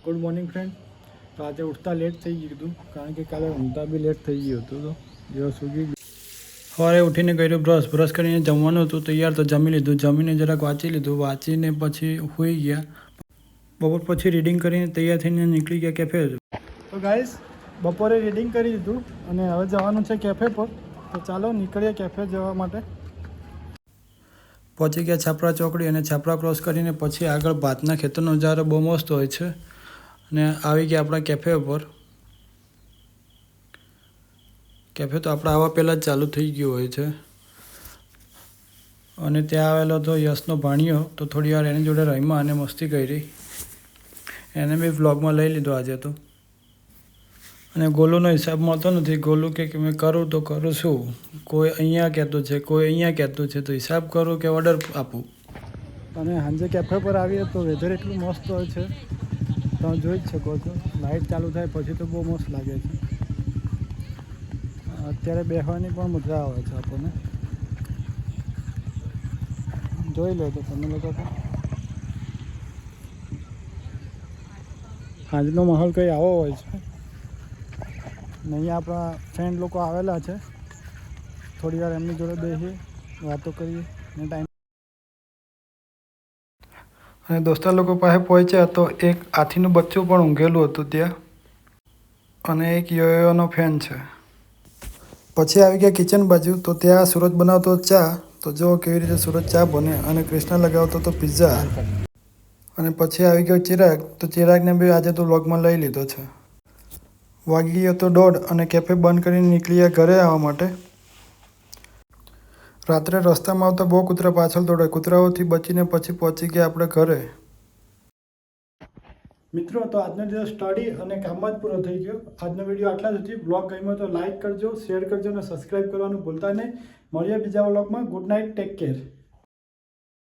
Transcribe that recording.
Good morning friend. તો આજે ઉઠતા લેટ થઈ ગયું હતું કારણ કે કાલે ઊંઘતા બી લેટ થઈ ગયું હતું. તો જેવો સૂકી સવારે ઉઠીને કર્યું બ્રશ કરીને જમવાનું હતું તૈયાર. તો જમી લીધું, જમીને જરાક વાંચી લીધું, વાંચીને પછી સૂઈ ગયા. બપોર પછી રીડિંગ કરીને તૈયાર થઈને નીકળી ગયા કેફે. તો ગાઈસ બપોરે રીડિંગ કરી દીધું અને હવે જવાનું છે કેફે પર. તો ચાલો નીકળીએ કેફે જવા માટે. પહોંચી ગયા છાપરા ચોકડી અને છાપરા ક્રોસ કરીને પછી આગળ ભાતના ખેતરનો નજારો બહુ મસ્ત હોય છે. અને આવી ગયા આપણા કેફે ઉપર. કેફે તો આપણે આવવા પહેલાં જ ચાલુ થઈ ગયું હોય છે. અને ત્યાં આવેલો હતો યશનો ભાણિયો. તો થોડી વાર એની જોડે રમ્યા અને મસ્તી કરી. એને બી વ્લોગમાં લઈ લીધો આજે તો. અને ગોલુનો હિસાબ મળતો નથી. ગોલું કે મેં કરું તો કરું શું, કોઈ અહીંયા કહેતું છે, કોઈ અહીંયા કહેતું છે, તો હિસાબ કરું કે ઓર્ડર આપું. અને સાંજે કેફે પર આવીએ તો વેધર એટલું મસ્ત હોય છે, તમે જોઈ જ શકો છો. લાઇટ ચાલુ થાય પછી તો બહુ મસ્ત લાગે છે. અત્યારે બેસવાની પણ મજા આવે છે આપણને. જોઈ લો તો તમે લોકો તો સાંજનો માહોલ કંઈ આવો હોય છે. અહીંયા આપણા ફ્રેન્ડ લોકો આવેલા છે. થોડી વાર એમની જોડે બેસીએ, વાતો કરીએ ને ટાઈમ. અને દોસ્તા લોકો પાસે પહોંચ્યા તો એક હાથીનું બચ્ચું પણ ઊંઘેલું હતું ત્યાં. અને એક યોયોનો ફેન છે. પછી આવી ગયા કિચન બાજુ. તો ત્યાં સુરજ બનાવતો ચા. તો જો કેવી રીતે સુરજ ચા બને. અને કૃષ્ણ લગાવતો તો પિઝા. અને પછી આવી ગયો ચિરાગ. તો ચિરાગને બી આજે તો વ્લોગમાં લઈ લીધો છે. વાગી ગયો તો 1:30 અને કેફે બંધ કરીને નીકળ્યા ઘરે આવવા માટે. રાત્રે રસ્તામાં આવતા બહુ કૂતરા પાછળ દોડે. કૂતરાઓથી બચીને પછી પહોંચી ગયા આપણે ઘરે. મિત્રો, તો આજનો દિવસ સ્ટડી અને કામમાં જ પૂરો થઈ ગયો. આજનો વિડીયો આટલા જ હતી. બ્લોગ ગમ્યો તો લાઇક કરજો, શેર કરજો અને સબસ્ક્રાઈબ કરવાનું ભૂલતા નહીં. મળીએ બીજા વ્લોગમાં. Good night, take care.